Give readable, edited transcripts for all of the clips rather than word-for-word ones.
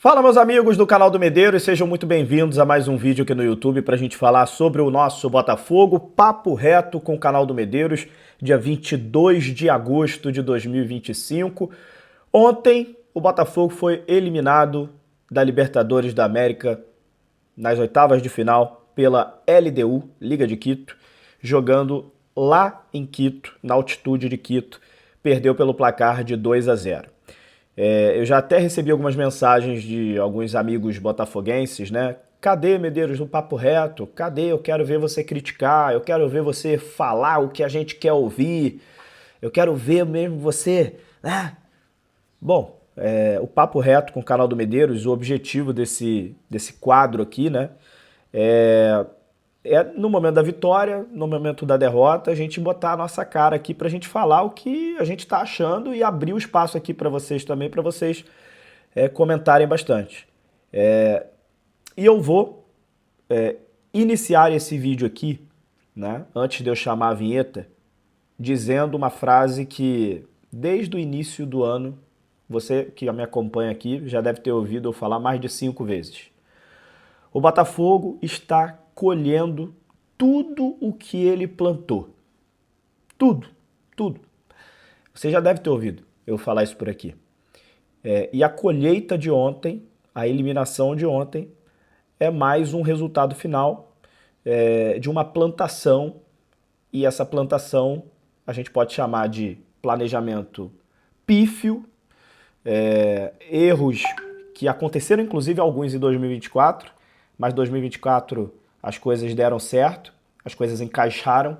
Fala, meus amigos do canal do Medeiros, sejam muito bem-vindos a mais um vídeo aqui no YouTube para a gente falar sobre o nosso Botafogo, papo reto com o canal do Medeiros, dia 22 de agosto de 2025. Ontem, o Botafogo foi eliminado da Libertadores da América nas oitavas de final pela LDU, Liga de Quito, jogando lá em Quito, na altitude de Quito, perdeu pelo placar de 2-0. Eu já até recebi algumas mensagens de alguns amigos botafoguenses, né? Cadê, Medeiros, no papo reto? Cadê? Eu quero ver você criticar, eu quero ver você falar o que a gente quer ouvir, eu quero ver mesmo você, né? Bom, o papo reto com o canal do Medeiros, o objetivo desse quadro aqui, né? É, é no momento da vitória, no momento da derrota, a gente botar a nossa cara aqui pra gente falar o que a gente tá achando e abrir o espaço aqui pra vocês também, pra vocês comentarem bastante. E eu vou iniciar esse vídeo aqui, né, antes de eu chamar a vinheta, dizendo uma frase que desde o início do ano, você que me acompanha aqui já deve ter ouvido eu falar mais de 5 vezes. O Botafogo está colhendo tudo o que ele plantou. Tudo, tudo. Você já deve ter ouvido eu falar isso por aqui. E a colheita de ontem, a eliminação de ontem, é mais um resultado final de uma plantação. E essa plantação a gente pode chamar de planejamento pífio, erros que aconteceram inclusive alguns em 2024, mas 2024 as coisas deram certo, as coisas encaixaram,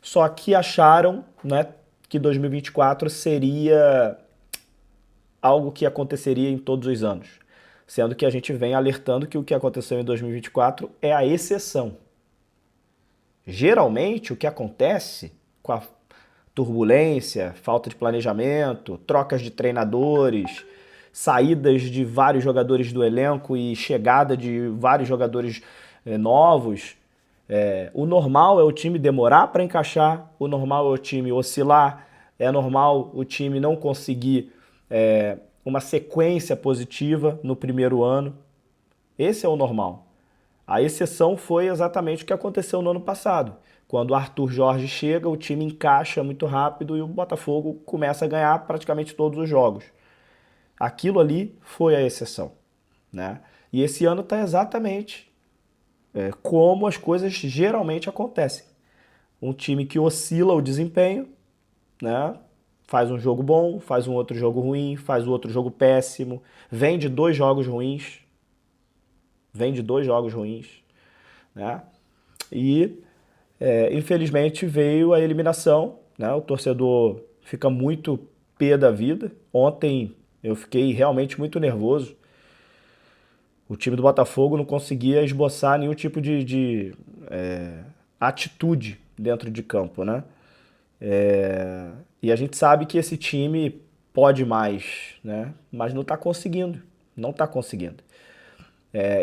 só que acharam, né, que 2024 seria algo que aconteceria em todos os anos, sendo que a gente vem alertando que o que aconteceu em 2024 é a exceção. Geralmente o que acontece com a turbulência, falta de planejamento, trocas de treinadores, saídas de vários jogadores do elenco e chegada de vários jogadores novos. O normal é o time demorar para encaixar, o normal é o time oscilar, é normal o time não conseguir uma sequência positiva no primeiro ano. Esse é o normal. A exceção foi exatamente o que aconteceu no ano passado. Quando o Arthur Jorge chega, o time encaixa muito rápido e o Botafogo começa a ganhar praticamente todos os jogos. Aquilo ali foi a exceção, né? E esse ano está exatamente como as coisas geralmente acontecem. Um time que oscila o desempenho, né? Faz um jogo bom, faz um outro jogo ruim, faz o outro jogo péssimo, vem de dois jogos ruins, né? E infelizmente veio a eliminação, né? O torcedor fica muito pé da vida. Ontem eu fiquei realmente muito nervoso. O time do Botafogo não conseguia esboçar nenhum tipo de atitude dentro de campo, né? E a gente sabe que esse time pode mais, né? Mas não está conseguindo, não está conseguindo.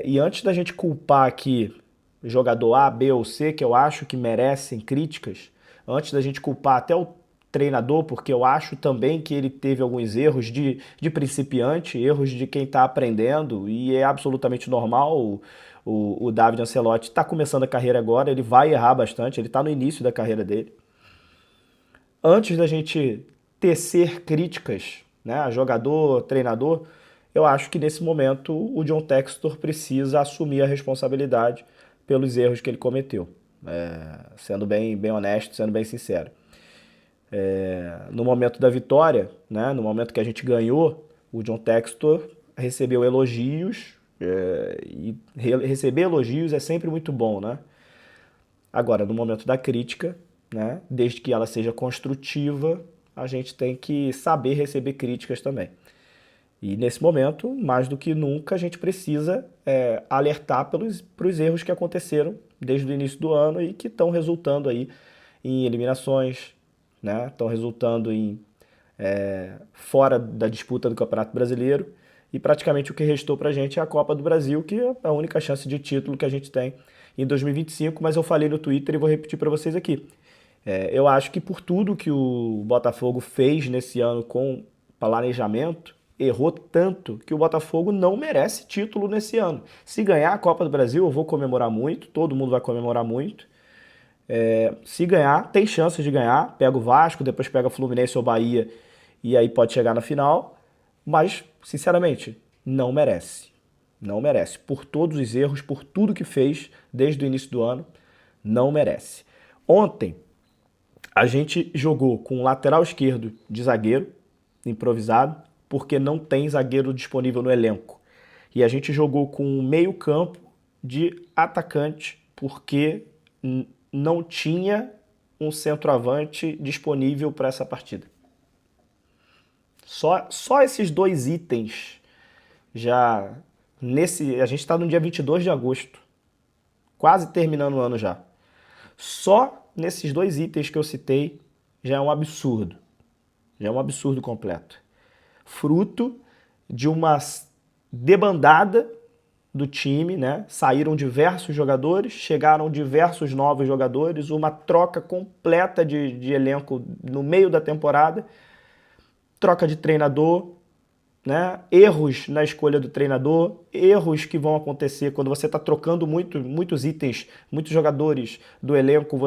E antes da gente culpar aqui jogador A, B ou C, que eu acho que merecem críticas, antes da gente culpar até o treinador, porque eu acho também que ele teve alguns erros de principiante, erros de quem está aprendendo, e é absolutamente normal. O David Ancelotti está começando a carreira agora, ele vai errar bastante, ele está no início da carreira dele. Antes da gente tecer críticas, né, a jogador, treinador, eu acho que nesse momento o John Textor precisa assumir a responsabilidade pelos erros que ele cometeu, sendo bem honesto, sendo bem sincero. No momento da vitória, né, no momento que a gente ganhou, o John Textor recebeu elogios, e receber elogios é sempre muito bom, né? Agora, no momento da crítica, né, desde que ela seja construtiva, a gente tem que saber receber críticas também. E nesse momento, mais do que nunca, a gente precisa alertar para os erros que aconteceram desde o início do ano e que estão resultando aí em eliminações, né? Estão resultando em fora da disputa do Campeonato Brasileiro, e praticamente o que restou para a gente é a Copa do Brasil, que é a única chance de título que a gente tem em 2025, mas eu falei no Twitter e vou repetir para vocês aqui. Eu acho que por tudo que o Botafogo fez nesse ano com planejamento, errou tanto que o Botafogo não merece título nesse ano. Se ganhar a Copa do Brasil, eu vou comemorar muito, todo mundo vai comemorar muito. Se ganhar, tem chances de ganhar, pega o Vasco, depois pega Fluminense ou Bahia e aí pode chegar na final, mas, sinceramente, não merece. Não merece. Por todos os erros, por tudo que fez desde o início do ano, não merece. Ontem, a gente jogou com um lateral esquerdo de zagueiro, improvisado, porque não tem zagueiro disponível no elenco. E a gente jogou com um meio campo de atacante, porque não tinha um centroavante disponível para essa partida. Só esses dois itens já a gente está no dia 22 de agosto, quase terminando o ano já. Só nesses dois itens que eu citei já é um absurdo. Já é um absurdo completo. Fruto de uma debandada do time, né? Saíram diversos jogadores, chegaram diversos novos jogadores, uma troca completa de elenco no meio da temporada, troca de treinador, né? Erros na escolha do treinador, erros que vão acontecer quando você está trocando muitos itens, muitos jogadores do elenco,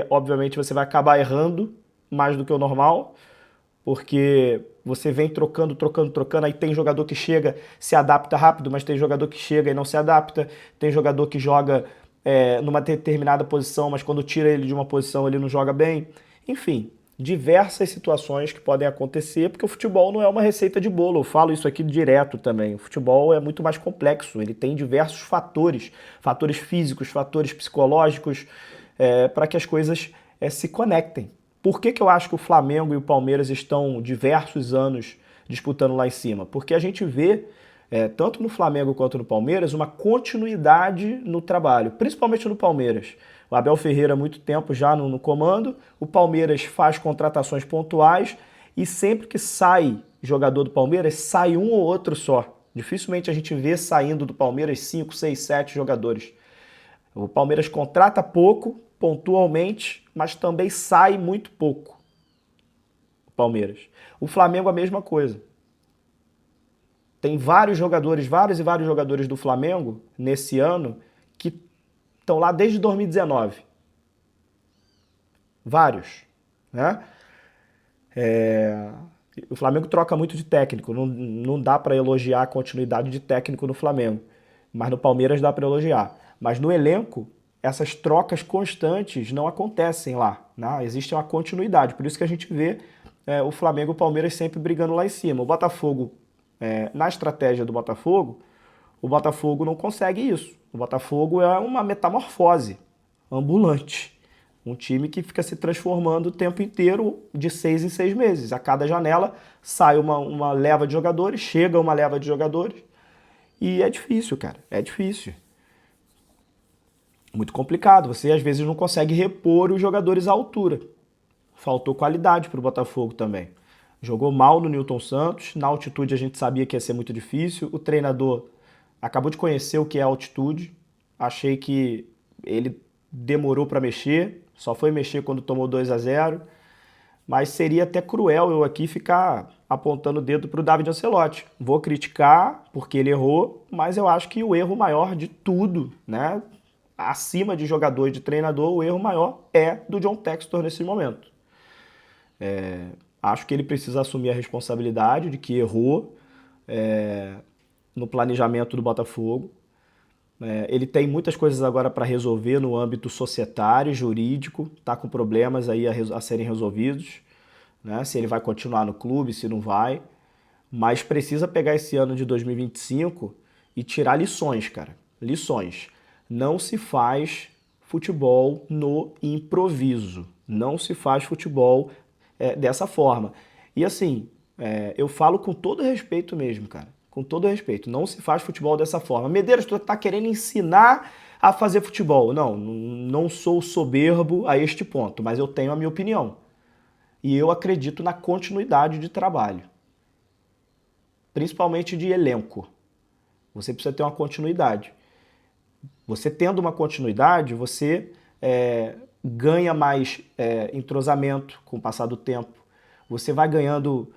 obviamente, você vai acabar errando mais do que o normal, porque você vem trocando, aí tem jogador que chega, se adapta rápido, mas tem jogador que chega e não se adapta, tem jogador que joga numa determinada posição, mas quando tira ele de uma posição ele não joga bem. Enfim, diversas situações que podem acontecer, porque o futebol não é uma receita de bolo, eu falo isso aqui direto também. O futebol é muito mais complexo, ele tem diversos fatores físicos, fatores psicológicos, para que as coisas se conectem. Por que eu acho que o Flamengo e o Palmeiras estão diversos anos disputando lá em cima? Porque a gente vê, tanto no Flamengo quanto no Palmeiras, uma continuidade no trabalho, principalmente no Palmeiras. O Abel Ferreira há muito tempo já no comando, o Palmeiras faz contratações pontuais e sempre que sai jogador do Palmeiras, sai um ou outro só. Dificilmente a gente vê saindo do Palmeiras 5, 6, 7 jogadores. O Palmeiras contrata pouco, pontualmente, mas também sai muito pouco. O Palmeiras. O Flamengo a mesma coisa. Tem vários e vários jogadores do Flamengo nesse ano que estão lá desde 2019. Vários, né? O Flamengo troca muito de técnico, não dá para elogiar a continuidade de técnico no Flamengo, mas no Palmeiras dá para elogiar. Mas no elenco, essas trocas constantes não acontecem lá, né? Existe uma continuidade, por isso que a gente vê o Flamengo e o Palmeiras sempre brigando lá em cima. O Botafogo, na estratégia do Botafogo, o Botafogo não consegue isso. O Botafogo é uma metamorfose ambulante. Um time que fica se transformando o tempo inteiro, de 6 em 6 meses. A cada janela sai uma leva de jogadores, chega uma leva de jogadores. E é difícil, cara. É difícil. Muito complicado. Você, às vezes, não consegue repor os jogadores à altura. Faltou qualidade para o Botafogo também. Jogou mal no Nilton Santos. Na altitude a gente sabia que ia ser muito difícil. O treinador acabou de conhecer o que é altitude. Achei que ele demorou para mexer. Só foi mexer quando tomou 2-0. Mas seria até cruel eu aqui ficar apontando o dedo para o David Ancelotti. Vou criticar porque ele errou, mas eu acho que o erro maior de tudo, né? Acima de jogador e de treinador, o erro maior é do John Textor nesse momento. Acho que ele precisa assumir a responsabilidade de que errou no planejamento do Botafogo. Ele tem muitas coisas agora para resolver no âmbito societário, jurídico, está com problemas aí a serem resolvidos, né? Se ele vai continuar no clube, se não vai, mas precisa pegar esse ano de 2025 e tirar lições, cara, lições. Não se faz futebol no improviso, não se faz futebol dessa forma. E assim, eu falo com todo respeito mesmo, cara. Com todo respeito, não se faz futebol dessa forma. Medeiros, tu tá querendo ensinar a fazer futebol. Não sou soberbo a este ponto, mas eu tenho a minha opinião. E eu acredito na continuidade de trabalho. Principalmente de elenco. Você precisa ter uma continuidade. Você tendo uma continuidade, você ganha mais entrosamento com o passar do tempo. Você vai ganhando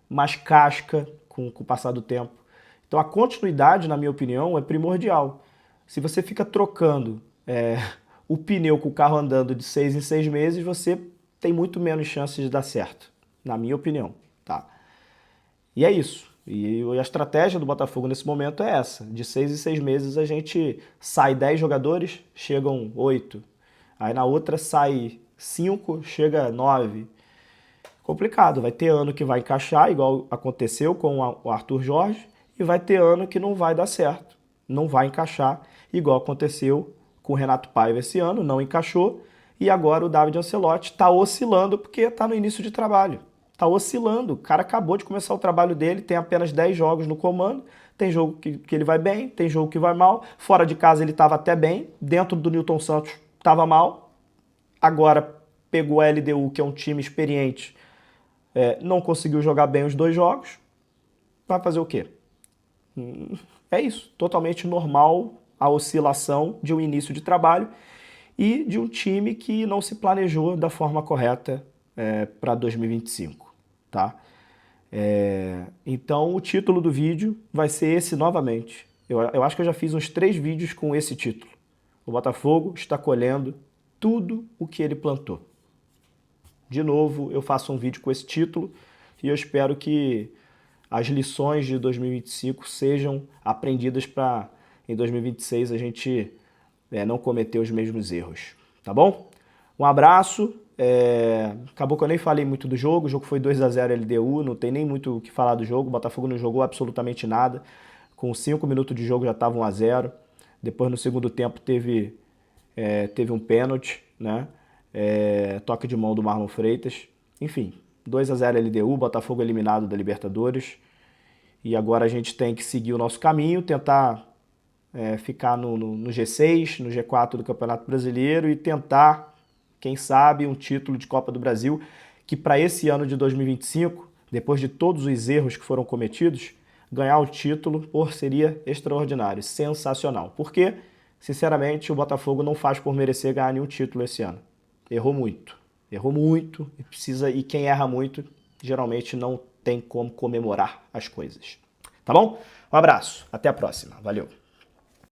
mais casca, com o passar do tempo. Então a continuidade, na minha opinião, é primordial. Se você fica trocando o pneu com o carro andando de 6 em 6 meses, você tem muito menos chances de dar certo, na minha opinião, tá? E é isso. E a estratégia do Botafogo nesse momento é essa. De 6 em 6 meses a gente sai 10 jogadores, chegam 8. Aí na outra sai 5, chega 9. Complicado. Vai ter ano que vai encaixar, igual aconteceu com o Arthur Jorge, e vai ter ano que não vai dar certo. Não vai encaixar, igual aconteceu com o Renato Paiva esse ano, não encaixou. E agora o David Ancelotti está oscilando porque está no início de trabalho. Tá oscilando, o cara acabou de começar o trabalho dele, tem apenas 10 jogos no comando, tem jogo que ele vai bem, tem jogo que vai mal, fora de casa ele estava até bem, dentro do Newton Santos estava mal, agora pegou a LDU, que é um time experiente, não conseguiu jogar bem os 2 jogos, vai fazer o quê? É isso, totalmente normal a oscilação de um início de trabalho e de um time que não se planejou da forma correta para 2025. Tá? Então o título do vídeo vai ser esse novamente. Eu acho que eu já fiz uns 3 vídeos com esse título. O Botafogo está colhendo tudo o que ele plantou. De novo, eu faço um vídeo com esse título e eu espero que as lições de 2025 sejam aprendidas para em 2026 a gente não cometer os mesmos erros. Tá bom? Um abraço. Acabou que eu nem falei muito do jogo, o jogo foi 2-0 LDU, não tem nem muito o que falar do jogo, o Botafogo não jogou absolutamente nada, com 5 minutos de jogo já estava 1-0, depois no segundo tempo teve um pênalti, né? Toque de mão do Marlon Freitas, enfim, 2-0 LDU, Botafogo eliminado da Libertadores, e agora a gente tem que seguir o nosso caminho, tentar ficar no G6, no G4 do Campeonato Brasileiro e tentar, quem sabe, um título de Copa do Brasil, que para esse ano de 2025, depois de todos os erros que foram cometidos, ganhar o título seria extraordinário, sensacional. Porque, sinceramente, o Botafogo não faz por merecer ganhar nenhum título esse ano. Errou muito e quem erra muito, geralmente não tem como comemorar as coisas. Tá bom? Um abraço, até a próxima, valeu!